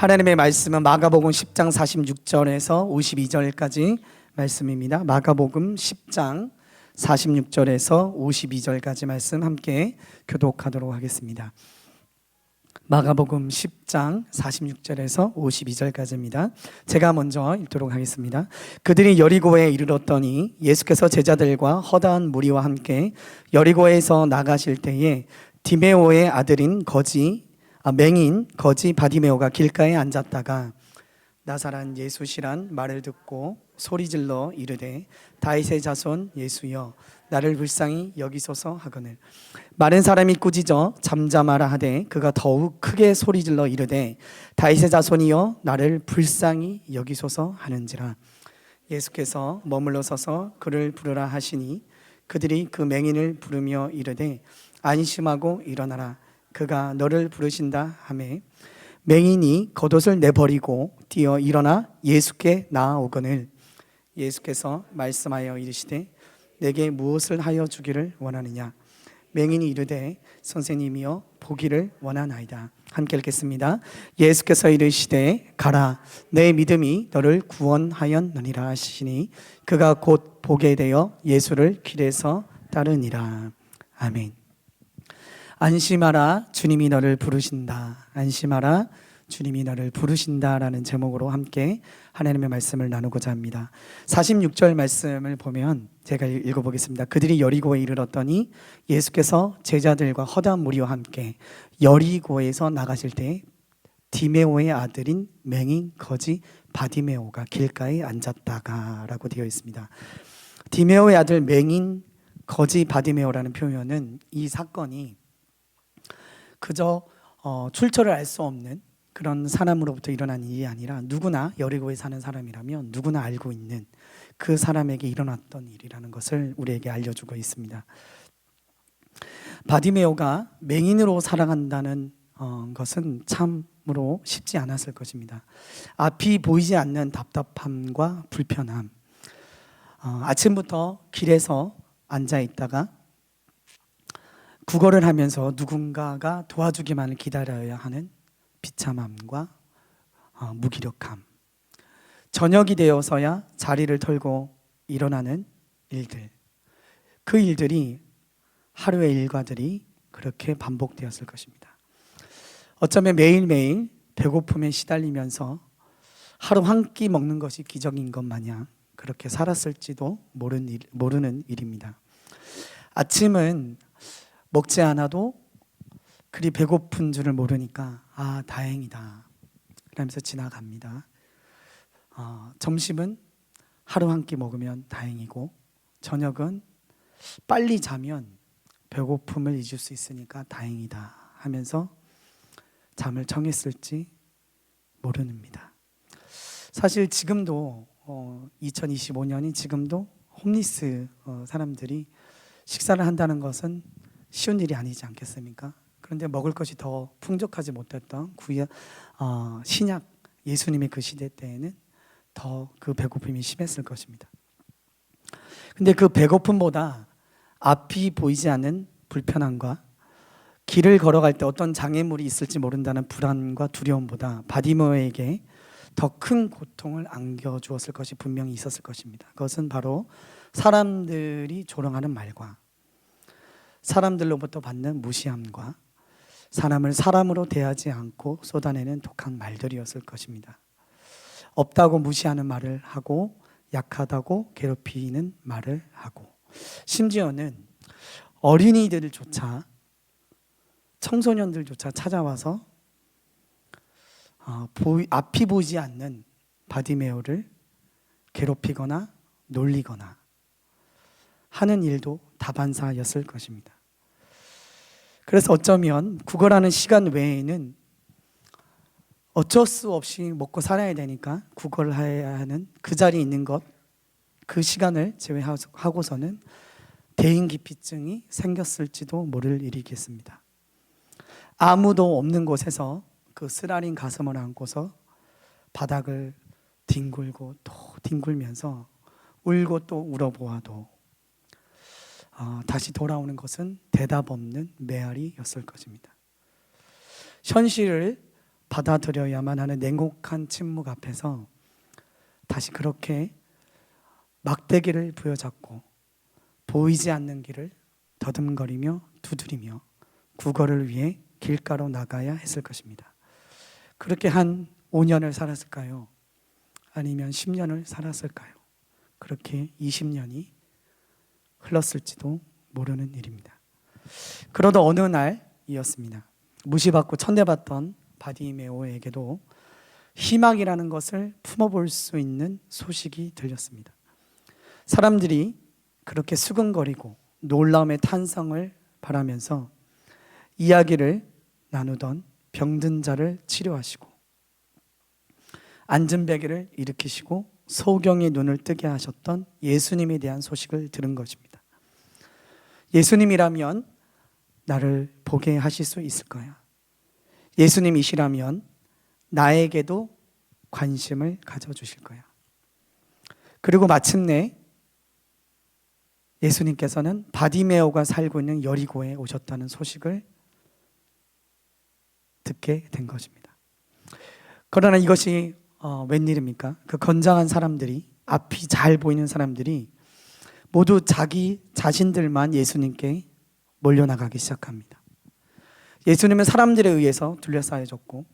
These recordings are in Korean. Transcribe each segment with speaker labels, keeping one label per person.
Speaker 1: 하나님의 말씀은 마가복음 10장 46절에서 52절까지 말씀입니다. 마가복음 10장 46절에서 52절까지 말씀 함께 교독하도록 하겠습니다. 마가복음 10장 46절에서 52절까지입니다. 제가 먼저 읽도록 하겠습니다. 그들이 여리고에 이르렀더니 예수께서 제자들과 허다한 무리와 함께 여리고에서 나가실 때에 디메오의 아들인 맹인 거지 바디메오가 길가에 앉았다가 나사란 예수시란 말을 듣고 소리질러 이르되 다윗의 자손 예수여 나를 불쌍히 여기소서 하거늘 많은 사람이 꾸짖어 잠잠하라 하되 그가 더욱 크게 소리질러 이르되 다윗의 자손이여 나를 불쌍히 여기소서 하는지라. 예수께서 머물러 서서 그를 부르라 하시니 그들이 그 맹인을 부르며 이르되 안심하고 일어나라 그가 너를 부르신다 하매 맹인이 겉옷을 내버리고 뛰어 일어나 예수께 나아오거늘 예수께서 말씀하여 이르시되 내게 무엇을 하여 주기를 원하느냐. 맹인이 이르되 선생님이여 보기를 원하나이다. 함께 읽겠습니다. 예수께서 이르시되 가라 내 믿음이 너를 구원하였느니라 하시니 그가 곧 보게 되어 예수를 길에서 따르니라. 아멘. 안심하라 주님이 너를 부르신다. 안심하라 주님이 너를 부르신다라는 제목으로 함께 하나님의 말씀을 나누고자 합니다. 46절 말씀을 보면 제가 읽어보겠습니다. 그들이 여리고에 이르렀더니 예수께서 제자들과 허다한 무리와 함께 여리고에서 나가실 때 디메오의 아들인 맹인 거지 바디메오가 길가에 앉았다가 라고 되어 있습니다. 디메오의 아들 맹인 거지 바디메오라는 표현은 이 사건이 그저 출처를 알 수 없는 그런 사람으로부터 일어난 일이 아니라 누구나 여리고에 사는 사람이라면 누구나 알고 있는 그 사람에게 일어났던 일이라는 것을 우리에게 알려주고 있습니다. 바디메오가 맹인으로 살아간다는 것은 참으로 쉽지 않았을 것입니다. 앞이 보이지 않는 답답함과 불편함, 아침부터 길에서 앉아 있다가 구걸을 하면서 누군가가 도와주기만을 기다려야 하는 비참함과 무기력함, 저녁이 되어서야 자리를 털고 일어나는 일들, 그 일들이 하루의 일과들이 그렇게 반복되었을 것입니다. 어쩌면 매일매일 배고픔에 시달리면서 하루 한 끼 먹는 것이 기적인 것 마냥 그렇게 살았을지도 모르는 일입니다. 아침은 먹지 않아도 그리 배고픈 줄을 모르니까 다행이다 그러면서 지나갑니다. 점심은 하루 한 끼 먹으면 다행이고 저녁은 빨리 자면 배고픔을 잊을 수 있으니까 다행이다 하면서 잠을 청했을지 모릅니다. 사실 지금도 2025년이 지금도 홈리스 사람들이 식사를 한다는 것은 쉬운 일이 아니지 않겠습니까? 그런데 먹을 것이 더 풍족하지 못했던 신약 예수님의 그 시대 때에는 더 그 배고픔이 심했을 것입니다. 근데 그 배고픔보다 앞이 보이지 않는 불편함과 길을 걸어갈 때 어떤 장애물이 있을지 모른다는 불안과 두려움보다 바디메오에게 더 큰 고통을 안겨주었을 것이 분명히 있었을 것입니다. 그것은 바로 사람들이 조롱하는 말과 사람들로부터 받는 무시함과 사람을 사람으로 대하지 않고 쏟아내는 독한 말들이었을 것입니다. 없다고 무시하는 말을 하고 약하다고 괴롭히는 말을 하고 심지어는 어린이들조차 청소년들조차 찾아와서 앞이 보이지 않는 바디메오를 괴롭히거나 놀리거나 하는 일도 다반사였을 것입니다. 그래서 어쩌면 구걸하는 시간 외에는 어쩔 수 없이 먹고 살아야 되니까 구걸을 해야 하는 그 자리에 있는 것, 그 시간을 제외하고서는 대인기피증이 생겼을지도 모를 일이겠습니다. 아무도 없는 곳에서 그 쓰라린 가슴을 안고서 바닥을 뒹굴고 또 뒹굴면서 울고 또 울어보아도 다시 돌아오는 것은 대답 없는 메아리였을 것입니다. 현실을 받아들여야만 하는 냉혹한 침묵 앞에서 다시 그렇게 막대기를 부여잡고 보이지 않는 길을 더듬거리며 두드리며 구걸을 위해 길가로 나가야 했을 것입니다. 그렇게 한 5년을 살았을까요? 아니면 10년을 살았을까요? 그렇게 20년이 흘렀을지도 모르는 일입니다. 그러다 어느 날이었습니다. 무시받고 천대받던 바디메오에게도 희망이라는 것을 품어볼 수 있는 소식이 들렸습니다. 사람들이 그렇게 수근거리고 놀라움의 탄성을 바라면서 이야기를 나누던 병든 자를 치료하시고 앉은 베개를 일으키시고 소경의 눈을 뜨게 하셨던 예수님에 대한 소식을 들은 것입니다. 예수님이라면 나를 보게 하실 수 있을 거야. 예수님이시라면 나에게도 관심을 가져주실 거야. 그리고 마침내 예수님께서는 바디메오가 살고 있는 여리고에 오셨다는 소식을 듣게 된 것입니다. 그러나 이것이 웬일입니까? 그 건장한 사람들이, 앞이 잘 보이는 사람들이 모두 자기 자신들만 예수님께 몰려나가기 시작합니다. 예수님은 사람들에 의해서 둘러싸여졌고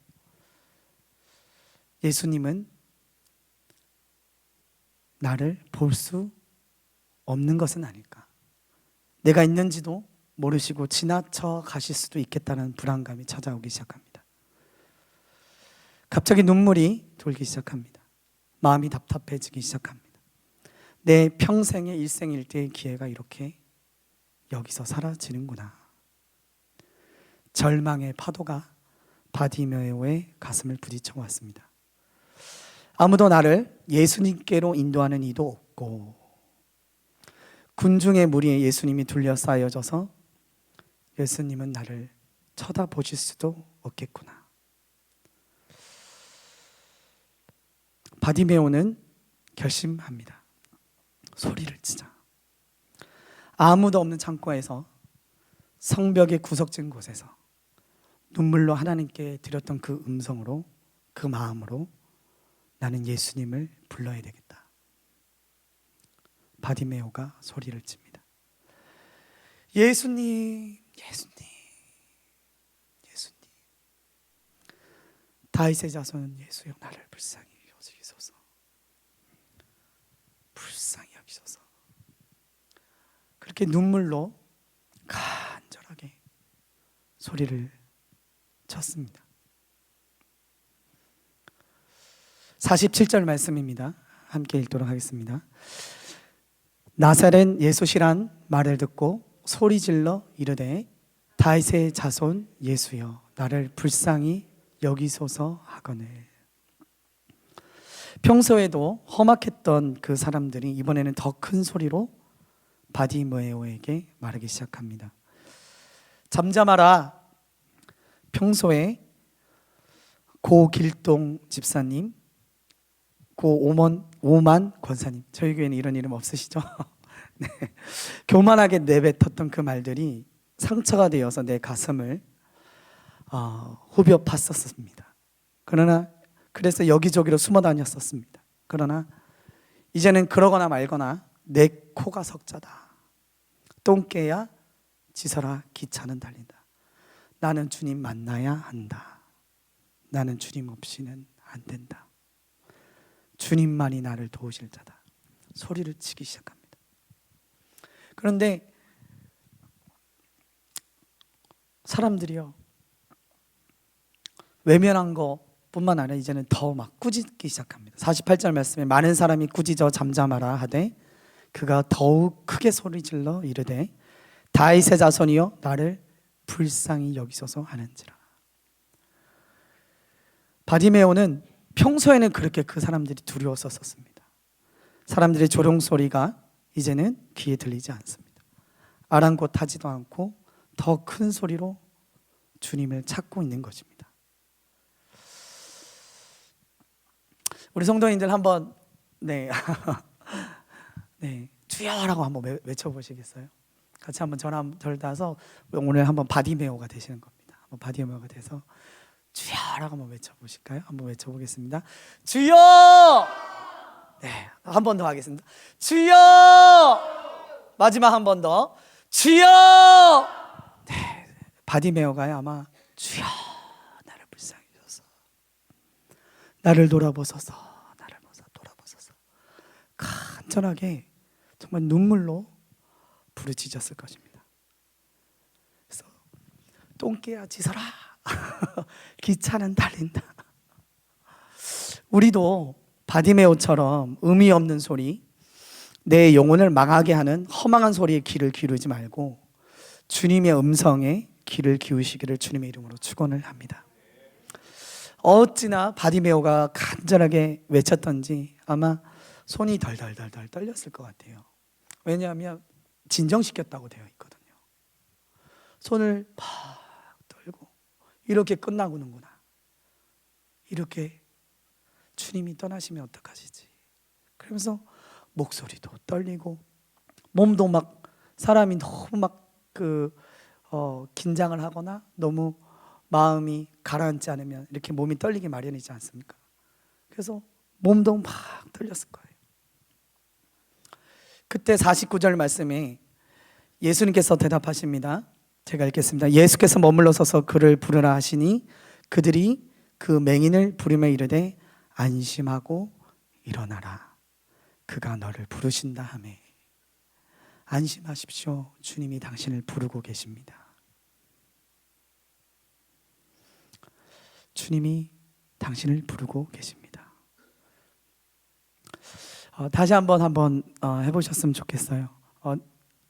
Speaker 1: 예수님은 나를 볼 수 없는 것은 아닐까? 내가 있는지도 모르시고 지나쳐 가실 수도 있겠다는 불안감이 찾아오기 시작합니다. 갑자기 눈물이 돌기 시작합니다. 마음이 답답해지기 시작합니다. 내 평생의 일생일대의 기회가 이렇게 여기서 사라지는구나. 절망의 파도가 바디메오의 가슴을 부딪혀 왔습니다. 아무도 나를 예수님께로 인도하는 이도 없고 군중의 무리에 예수님이 둘러싸여져서 예수님은 나를 쳐다보실 수도 없겠구나. 바디메오는 결심합니다. 소리를 치자. 아무도 없는 창고에서 성벽의 구석진 곳에서 눈물로 하나님께 드렸던 그 음성으로, 그 마음으로 나는 예수님을 불러야 되겠다. 바디메오가 소리를 칩니다. 예수님, 예수님, 예수님. 다윗의 자손 예수여 나를 불쌍히 여기소서. 불쌍히 여기소서. 그렇게 눈물로 간절하게 소리를 쳤습니다. 47절 말씀입니다. 함께 읽도록 하겠습니다. 나사렛 예수시란 말을 듣고 소리질러 이르되 다윗의 자손 예수여 나를 불쌍히 여기소서 하거늘. 평소에도 험악했던 그 사람들이 이번에는 더 큰 소리로 바디메오에게 말하기 시작합니다. 잠잠하라. 평소에 고 길동 집사님, 고 오만 권사님, 저희 교회는 이런 이름 없으시죠? 네. 교만하게 내뱉었던 그 말들이 상처가 되어서 내 가슴을 후벼 팠었습니다. 그래서 여기저기로 숨어 다녔었습니다. 그러나 이제는 그러거나 말거나 내 코가 석자다. 똥개야 지서라 기차는 달린다. 나는 주님 만나야 한다. 나는 주님 없이는 안 된다. 주님만이 나를 도우실 자다. 소리를 치기 시작합니다. 그런데 사람들이요, 외면한 것뿐만 아니라 이제는 더 막 꾸짖기 시작합니다. 48절 말씀에 많은 사람이 꾸짖어 잠잠하라 하되 그가 더욱 크게 소리질러 이르되 다윗의 자손이여 나를 불쌍히 여기소서 하는지라. 바디메오는 평소에는 그렇게 그 사람들이 두려웠었습니다. 사람들의 조롱소리가 이제는 귀에 들리지 않습니다. 아랑곳하지도 않고 더 큰 소리로 주님을 찾고 있는 것입니다. 우리 성도님들 한번 네 주여라고 한번 외쳐보시겠어요? 같이 한번 절 따서 오늘 한번 바디메오가 되시는 겁니다. 한번 바디메오가 돼서 주여라고 한번 외쳐보실까요? 한번 외쳐보겠습니다. 주여! 네, 한 번 더 하겠습니다. 주여! 마지막 한 번 더. 주여! 네, 바디메오가 아마 주여 나를 불쌍히 여기소서, 나를 돌아보소서, 나를 돌아보소서 간절하게 정말 눈물로 부르짖었을 것입니다. 그래서 똥개야 짖어라 기차는 달린다. 우리도 바디메오처럼 의미 없는 소리, 내 영혼을 망하게 하는 허망한 소리에 귀를 기울이지 말고 주님의 음성에 귀를 기울이시기를 주님의 이름으로 축원을 합니다. 어찌나 바디메오가 간절하게 외쳤던지 아마 손이 덜덜덜덜 떨렸을 것 같아요. 왜냐하면 진정시켰다고 되어 있거든요. 손을 팍 떨고 이렇게 끝나고는구나, 이렇게 주님이 떠나시면 어떡하시지, 그러면서 목소리도 떨리고 몸도 막, 사람이 너무 막 긴장을 하거나 너무 마음이 가라앉지 않으면 이렇게 몸이 떨리기 마련이지 않습니까? 그래서 몸도 막 떨렸을 거예요. 그때 49절 말씀에 예수님께서 대답하십니다. 제가 읽겠습니다. 예수께서 머물러 서서 그를 부르라 하시니 그들이 그 맹인을 부르며 이르되 안심하고 일어나라, 그가 너를 부르신다 하매. 안심하십시오. 주님이 당신을 부르고 계십니다. 주님이 당신을 부르고 계십니다. 다시 한번 해보셨으면 좋겠어요.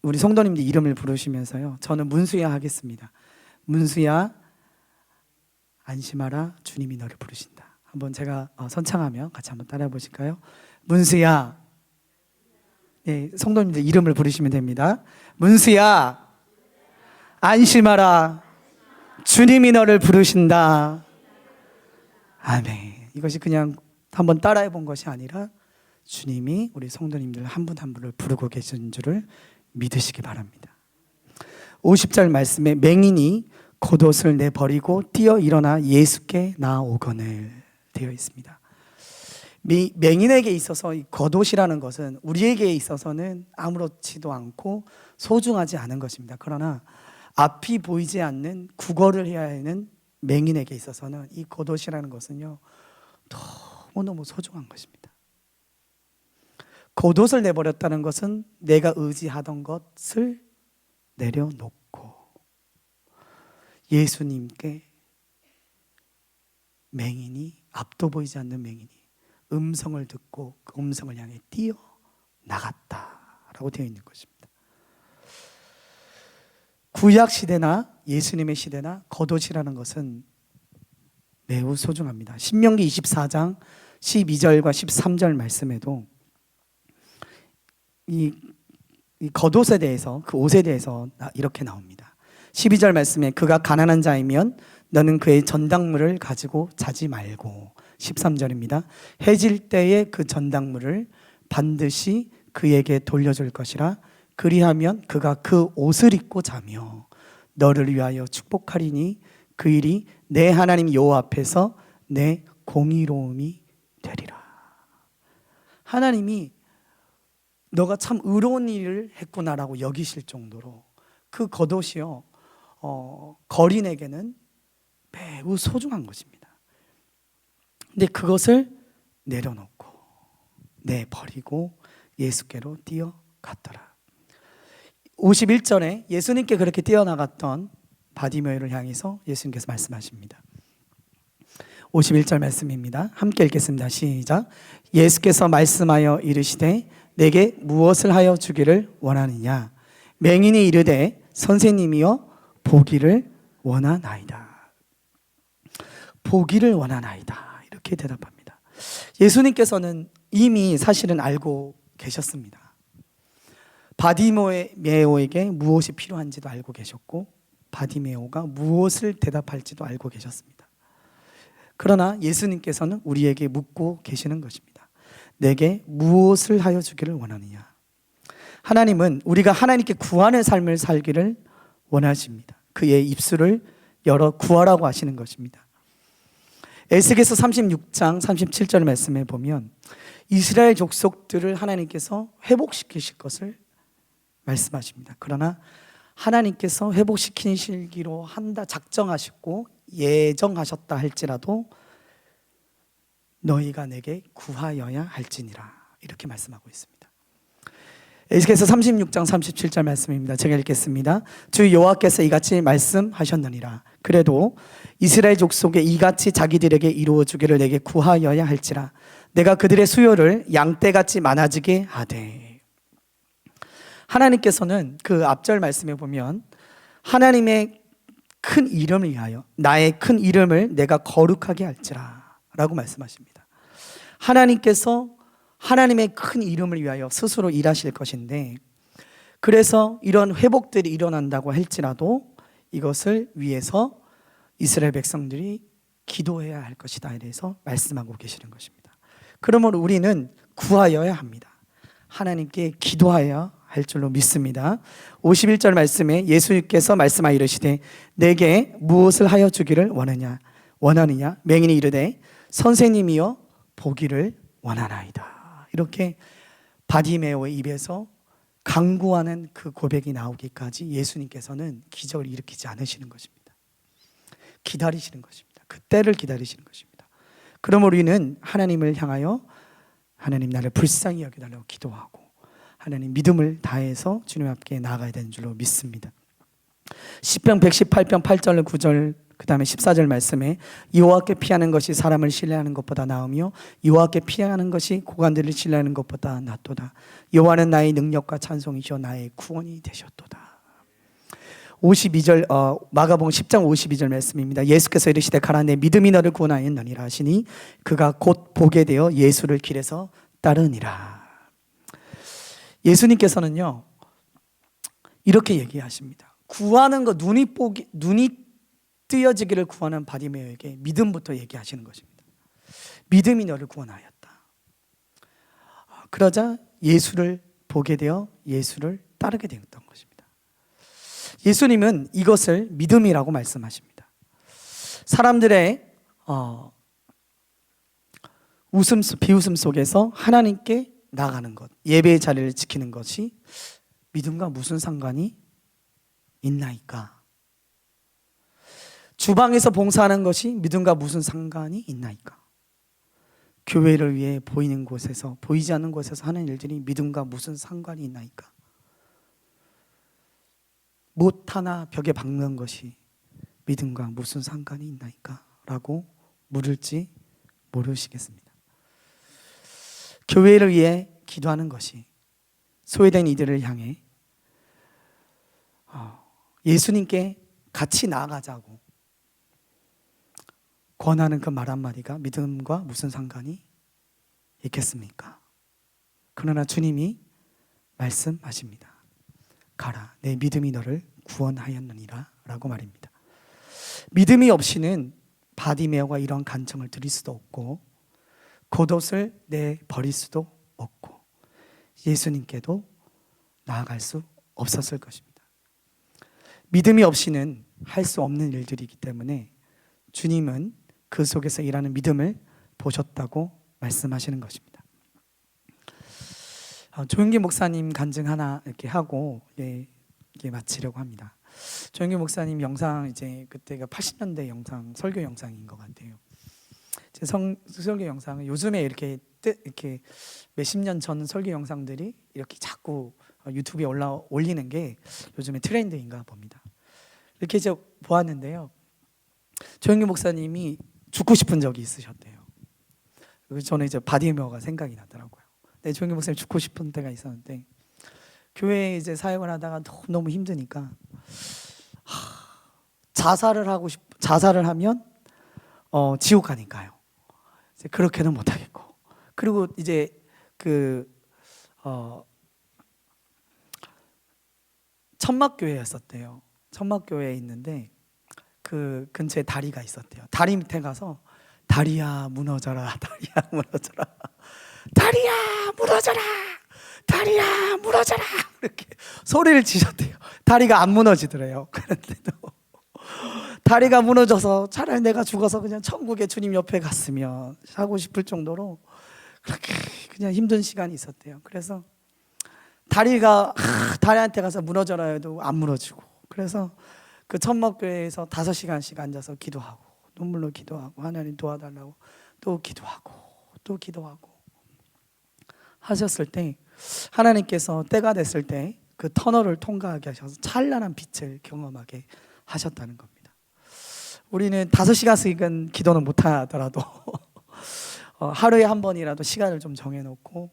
Speaker 1: 우리 성도님들 이름을 부르시면서요, 저는 문수야 하겠습니다. 문수야, 안심하라, 주님이 너를 부르신다. 한번 제가 선창하며 같이 한번 따라해 보실까요? 문수야. 네, 성도님들 이름을 부르시면 됩니다. 문수야, 안심하라, 주님이 너를 부르신다. 아멘. 이것이 그냥 한번 따라해 본 것이 아니라 주님이 우리 성도님들 한 분 한 분을 부르고 계신 줄을 믿으시기 바랍니다. 50절 말씀에 맹인이 겉옷을 내버리고 뛰어 일어나 예수께 나아오거늘 되어 있습니다. 맹인에게 있어서 이 겉옷이라는 것은 우리에게 있어서는 아무렇지도 않고 소중하지 않은 것입니다. 그러나 앞이 보이지 않는 구걸을 해야 하는 맹인에게 있어서는 이 겉옷이라는 것은요, 너무너무 소중한 것입니다. 겉옷을 내버렸다는 것은 내가 의지하던 것을 내려놓고 예수님께 맹인이, 앞도 보이지 않는 맹인이 음성을 듣고 그 음성을 향해 뛰어 나갔다라고 되어 있는 것입니다. 구약 시대나 예수님의 시대나 겉옷이라는 것은 매우 소중합니다. 신명기 24장 12절과 13절 말씀에도 이 겉옷에 대해서, 그 옷에 대해서 이렇게 나옵니다. 12절 말씀에 그가 가난한 자이면 너는 그의 전당물을 가지고 자지 말고, 13절입니다. 해질 때에 그 전당물을 반드시 그에게 돌려줄 것이라. 그리하면 그가 그 옷을 입고 자며 너를 위하여 축복하리니 그 일이 내 하나님 여호와 앞에서 내 공의로움이 되리라. 하나님이 너가 참 의로운 일을 했구나라고 여기실 정도로 그 겉옷이요, 거린에게는 매우 소중한 것입니다. 근데 그것을 내려놓고 내버리고 예수께로 뛰어갔더라. 51절에 예수님께 그렇게 뛰어나갔던 바디메오를 향해서 예수님께서 말씀하십니다. 51절 말씀입니다. 함께 읽겠습니다. 시작. 예수께서 말씀하여 이르시되 내게 무엇을 하여 주기를 원하느냐. 맹인이 이르되 선생님이여 보기를 원하나이다. 보기를 원하나이다. 이렇게 대답합니다. 예수님께서는 이미 사실은 알고 계셨습니다. 바디메오에게 무엇이 필요한지도 알고 계셨고 바디메오가 무엇을 대답할지도 알고 계셨습니다. 그러나 예수님께서는 우리에게 묻고 계시는 것입니다. 내게 무엇을 하여 주기를 원하느냐. 하나님은 우리가 하나님께 구하는 삶을 살기를 원하십니다. 그의 입술을 열어 구하라고 하시는 것입니다. 에스겔서 36장 37절 말씀에 보면 이스라엘 족속들을 하나님께서 회복시키실 것을 말씀하십니다. 그러나 하나님께서 회복시키시기로 한다 작정하시고 예정하셨다 할지라도 너희가 내게 구하여야 할지니라, 이렇게 말씀하고 있습니다. 에스겔서 36장 37절 말씀입니다. 제가 읽겠습니다. 주 여호와께서 이같이 말씀하셨느니라. 그래도 이스라엘 족속에 이같이 자기들에게 이루어 주기를 내게 구하여야 할지라. 내가 그들의 수요를 양떼같이 많아지게 하되. 하나님께서는 그 앞절 말씀에 보면 하나님의 큰 이름을 위하여 나의 큰 이름을 내가 거룩하게 할지라 라고 말씀하십니다. 하나님께서 하나님의 큰 이름을 위하여 스스로 일하실 것인데, 그래서 이런 회복들이 일어난다고 할지라도 이것을 위해서 이스라엘 백성들이 기도해야 할 것이다, 이래서 말씀하고 계시는 것입니다. 그러므로 우리는 구하여야 합니다. 하나님께 기도하여야 할 줄로 믿습니다. 51절 말씀에 예수님께서 말씀하여 이르시되 내게 무엇을 하여 주기를 원하느냐 맹인이 이르되 선생님이여 보기를 원하나이다. 이렇게 바디메오의 입에서 간구하는 그 고백이 나오기까지 예수님께서는 기적을 일으키지 않으시는 것입니다. 기다리시는 것입니다. 그때를 기다리시는 것입니다. 그러므로 우리는 하나님을 향하여 하나님 나를 불쌍히 여겨달라고 기도하고 하나님 믿음을 다해서 주님 앞에 나아가야 되는 줄로 믿습니다. 시편 118편 8절 9절 그 다음에 14절 말씀에 여호와께 피하는 것이 사람을 신뢰하는 것보다 나으며 여호와께 피하는 것이 고관들을 신뢰하는 것보다 낫도다. 여호와는 나의 능력과 찬송이시오 나의 구원이 되셨도다. 52절 마가복음 10장 52절 말씀입니다. 예수께서 이르시되 가라 내 믿음이 너를 구원하였느니라 하시니 그가 곧 보게 되어 예수를 길에서 따르니라. 예수님께서는요 이렇게 얘기하십니다. 구하는 거 눈이 뜨여지기를 구하는 바디메오에게 믿음부터 얘기하시는 것입니다. 믿음이 너를 구원하였다. 그러자 예수를 보게 되어 예수를 따르게 되었던 것입니다. 예수님은 이것을 믿음이라고 말씀하십니다. 사람들의 비웃음 속에서 하나님께 나가는 것, 예배의 자리를 지키는 것이 믿음과 무슨 상관이 있나이까? 주방에서 봉사하는 것이 믿음과 무슨 상관이 있나이까? 교회를 위해 보이는 곳에서 보이지 않는 곳에서 하는 일들이 믿음과 무슨 상관이 있나이까? 못 하나 벽에 박는 것이 믿음과 무슨 상관이 있나이까? 라고 물을지 모르시겠습니다. 교회를 위해 기도하는 것이 소외된 이들을 향해 예수님께 같이 나아가자고 권하는 그 말 한마디가 믿음과 무슨 상관이 있겠습니까? 그러나 주님이 말씀하십니다. 가라 내 믿음이 너를 구원하였느니라 라고 말입니다. 믿음이 없이는 바디메오가 이런 간청을 드릴 수도 없고 겉옷을 내버릴 수도 없고 예수님께도 나아갈 수 없었을 것입니다. 믿음이 없이는 할 수 없는 일들이기 때문에 주님은 그 속에서 일하는 믿음을 보셨다고 말씀하시는 것입니다. 조영기 목사님 간증 하나 이렇게 하고 이렇게 마치려고 합니다. 조영기 목사님 영상 이제 그때가 80년대 영상 설교 영상인 것 같아요. 제 설교 영상은 요즘에 이렇게 몇십 년 전 설교 영상들이 이렇게 자꾸 유튜브에 올리는 게 요즘에 트렌드인가 봅니다. 이렇게 이제 보았는데요. 조영기 목사님이 죽고 싶은 적이 있으셨대요. 저는 이제 바디메오가 생각이 나더라고요. 네, 조영기 목사님 죽고 싶은 때가 있었는데 교회에 이제 사역을 하다가 너무 힘드니까 자살을 하면 지옥 가니까요. 이제 그렇게는 못 하겠고 그리고 이제 천막교회였었대요. 천막교회에 있는데 그 근처에 다리가 있었대요. 다리 밑에 가서 다리야 무너져라, 다리야 무너져라, 다리야 무너져라, 다리야 무너져라 이렇게 소리를 지셨대요. 다리가 안 무너지더래요. 그런데도 다리가 무너져서 차라리 내가 죽어서 그냥 천국에 주님 옆에 갔으면 하고 싶을 정도로 그렇게 그냥 힘든 시간이 있었대요. 그래서 다리한테 가서 무너져라 해도 안 무너지고, 그래서 그 천막교회에서 5시간씩 앉아서 기도하고 눈물로 기도하고 하나님 도와달라고 또 기도하고 또 기도하고 하셨을 때 하나님께서 때가 됐을 때 그 터널을 통과하게 하셔서 찬란한 빛을 경험하게 하셨다는 겁니다. 우리는 5시간씩은 기도는 못하더라도 하루에 한 번이라도 시간을 좀 정해놓고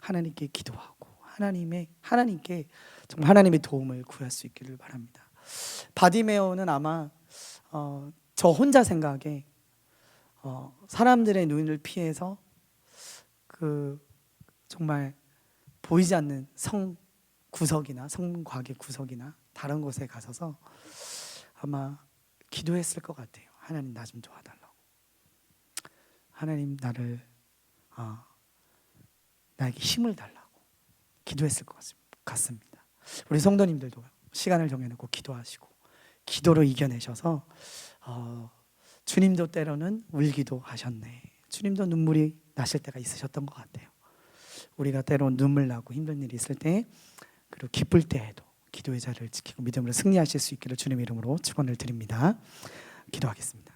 Speaker 1: 하나님께 기도하고 하나님께 정말 하나님의 도움을 구할 수 있기를 바랍니다. 바디메오는 아마 저 혼자 생각에 사람들의 눈을 피해서 그 정말 보이지 않는 성 구석이나 성곽의 구석이나 다른 곳에 가서서 아마 기도했을 것 같아요. 하나님 나 좀 도와달라고. 하나님 나에게 힘을 달라고 기도했을 것 같습니다. 우리 성도님들도 시간을 정해놓고 기도하시고 기도로 이겨내셔서 주님도 때로는 울기도 하셨네. 주님도 눈물이 나실 때가 있으셨던 것 같아요. 우리가 때론 눈물 나고 힘든 일이 있을 때 그리고 기쁠 때에도 기도의 자리를 지키고 믿음으로 승리하실 수 있기를 주님의 이름으로 축원을 드립니다. 기도하겠습니다.